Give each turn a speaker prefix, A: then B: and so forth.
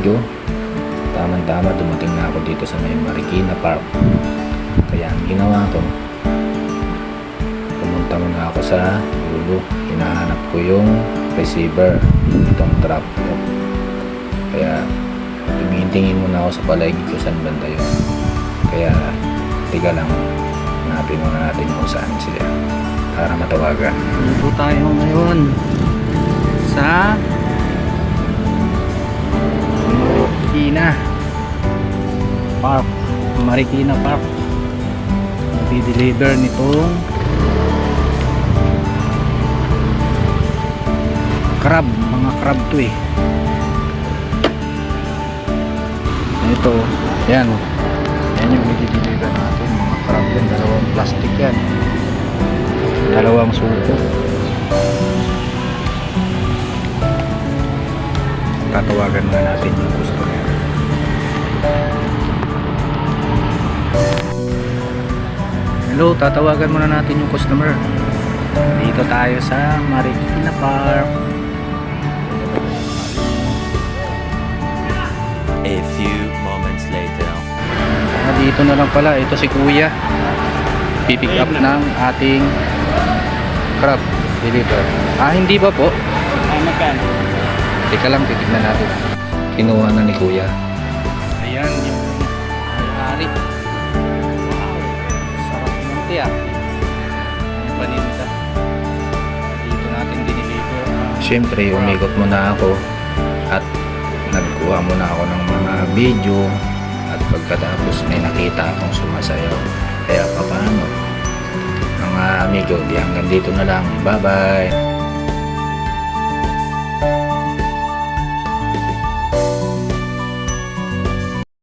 A: amigo, tamang-tama dumating na ako dito sa may Marikina Park. Kaya ang ginawa ko, pumunta muna ako sa dulo. Hinahanap ko yung receiver itong trap ko. Kaya tumingin muna ako sa paligid ko saan banda yun. Kaya tiga lang, hanapin muna natin kung saan sila para matawagan.
B: Dito tayo ngayon sa Marikina Park. Nagdi-deliver nitong crab, mga crab to eh. Ito, yan yung nagdi-deliver natin, mga crab yan, dalawang plastic yan, dalawang suko. Tatawagan nga natin yung customer. Hello, tatawagan muna natin yung customer. Dito tayo sa Marikina Park.
C: A few moments later.
B: Dito na lang pala, ito si Kuya. Pipick up ng ating crab deliver. Hindi ba po? Magkano? Teka lang, titignan natin.
A: Kinuha na ni Kuya.
B: Ayan yung may-ari. Wow, sarap ng tiyak. Yung paninda. Dito natin diniliver.
A: Siyempre, umikot muna ako at nagkuha muna ako ng mga video, at pagkatapos may nakita akong sumasayaw. Kaya paano, mga amigo, di hanggang dito na lang. Bye bye.